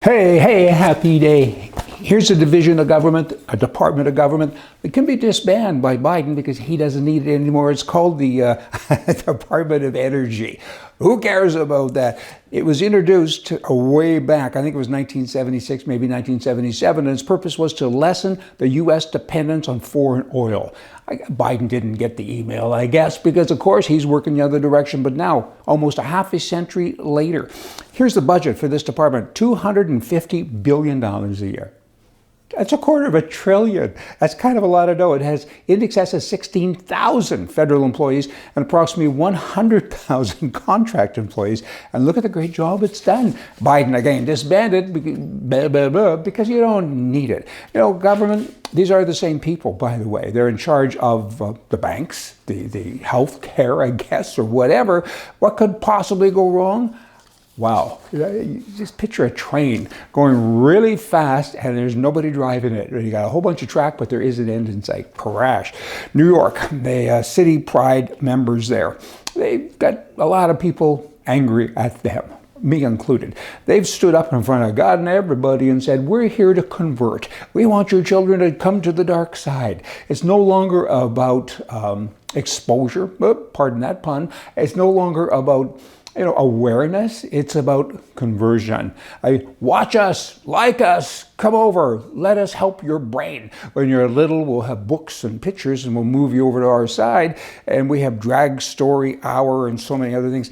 Hey, happy day. Here's a division of government, a department of government that can be disbanded by Biden because he doesn't need it anymore. It's called the Department of Energy. Who cares about that? It was introduced way back, I think it was 1976, maybe 1977, and its purpose was to lessen the U.S. dependence on foreign oil. Biden didn't get the email, I guess, because of course he's working the other direction. But now, almost a half a century later, here's the budget for this department, $250 billion a year. That's $250 billion. That's kind of a lot of dough. It has in excess of 16,000 federal employees and approximately 100,000 contract employees. And look at the great job it's done. Biden, again, disbanded because you don't need it. You know, government, these are the same people, by the way. They're in charge of the banks, the health care, I guess, or whatever. What could possibly go wrong? Wow, just picture a train going really fast and there's nobody driving it. You got a whole bunch of track, but there is an end in sight. Crash. New York, the City Pride members there, they've got a lot of people angry at them, me included. They've stood up in front of God and everybody and said, we're here to convert. We want your children to come to the dark side. It's no longer about exposure, pardon that pun. It's no longer about awareness. It's about conversion. Watch us, like us, come over, let us help your brain. When you're little, we'll have books and pictures and we'll move you over to our side. And we have drag story hour and so many other things.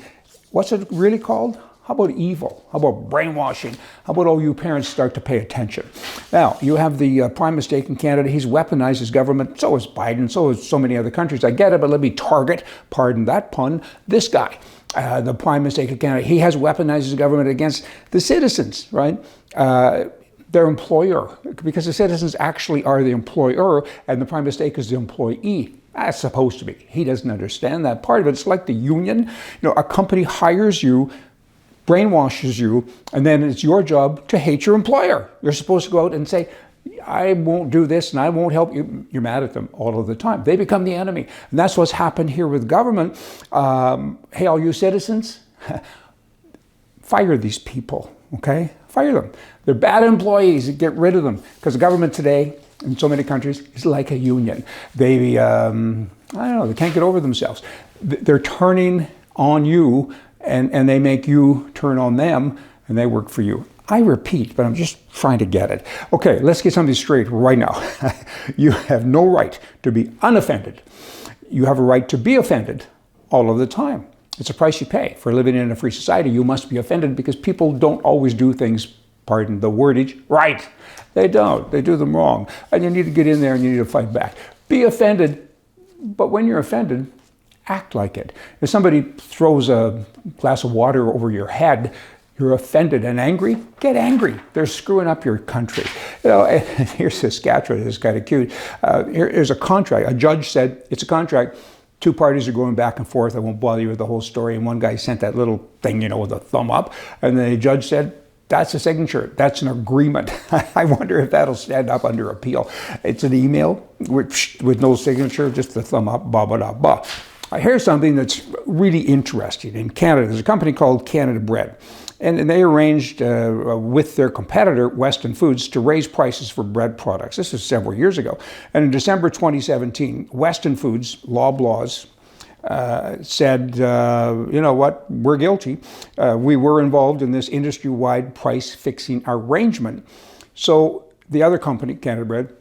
What's it really called? How about evil? How about brainwashing? How about all you parents start to pay attention? Now, you have the prime mistake in Canada. He's weaponized his government. So is Biden. So is so many other countries. I get it, but let me target, pardon that pun, this guy. The prime mistake of Canada. He has weaponized his government against the citizens, right? Their employer, because the citizens actually are the employer and the prime mistake is the employee. That's supposed to be. He doesn't understand that part of it. It's like the union. A company hires you, brainwashes you, and then it's your job to hate your employer. You're supposed to go out and say, I won't do this and I won't help you. You're mad at them all of the time. They become the enemy. And that's what's happened here with government. Hey, all you citizens, fire these people, okay? Fire them. They're bad employees. Get rid of them. Because the government today, in so many countries, is like a union. They, I don't know, they can't get over themselves. They're turning on you and they make you turn on them and they work for you. I repeat, but I'm just trying to get it. Okay, let's get something straight right now. You have no right to be unoffended. You have a right to be offended all of the time. It's a price you pay for living in a free society. You must be offended because people don't always do things, pardon the wordage, right. They don't. They do them wrong. And you need to get in there and you need to fight back. Be offended, but when you're offended, act like it. If somebody throws a glass of water over your head, you're offended and angry, get angry. They're screwing up your country. Here's Saskatchewan, this is kind of cute. Here's a contract. A judge said, it's a contract. Two parties are going back and forth. I won't bother you with the whole story. And one guy sent that little thing, with a thumb up. And the judge said, that's a signature. That's an agreement. I wonder if that'll stand up under appeal. It's an email with no signature, just the thumb up, blah, blah, blah, blah. Here's something that's really interesting. In Canada, there's a company called Canada Bread. And they arranged with their competitor, Weston Foods, to raise prices for bread products. This is several years ago. And in December 2017, Weston Foods, Loblaws, said, you know what, we're guilty. We were involved in this industry-wide price-fixing arrangement. So the other company, Canada Bread,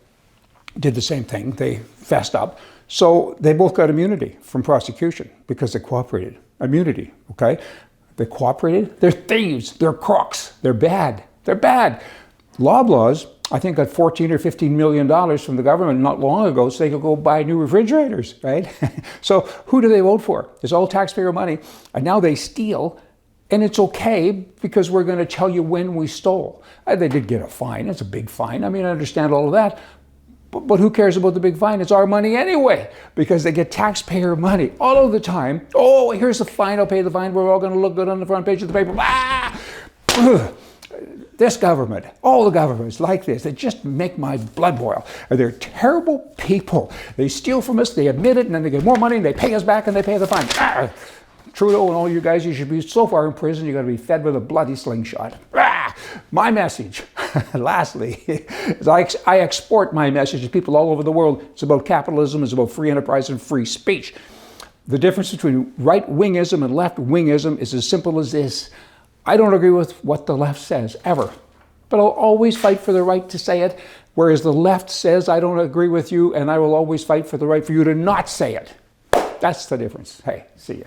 did the same thing. They fessed up. So they both got immunity from prosecution because they cooperated. Immunity, okay? They cooperated. They're thieves. They're crooks. They're bad. They're bad. Loblaws, I think, got $14 or $15 million from the government not long ago so they could go buy new refrigerators, right? So who do they vote for? It's all taxpayer money. And now they steal. And it's okay because we're going to tell you when we stole. They did get a fine. It's a big fine. I mean, I understand all of that. But who cares about the big fine? It's our money anyway, because they get taxpayer money all of the time. Oh, here's the fine. I'll pay the fine. We're all going to look good on the front page of the paper. Ah! This government, all the governments like this, they just make my blood boil. They're terrible people. They steal from us, they admit it, and then they get more money, and they pay us back, and they pay the fine. Ah! Trudeau and all you guys, you should be so far in prison, you got to be fed with a bloody slingshot. Ah! My message, lastly, is I export my message to people all over the world. It's about capitalism, it's about free enterprise and free speech. The difference between right-wingism and left-wingism is as simple as this. I don't agree with what the left says, ever. But I'll always fight for the right to say it, whereas the left says, I don't agree with you, and I will always fight for the right for you to not say it. That's the difference. Hey, see ya.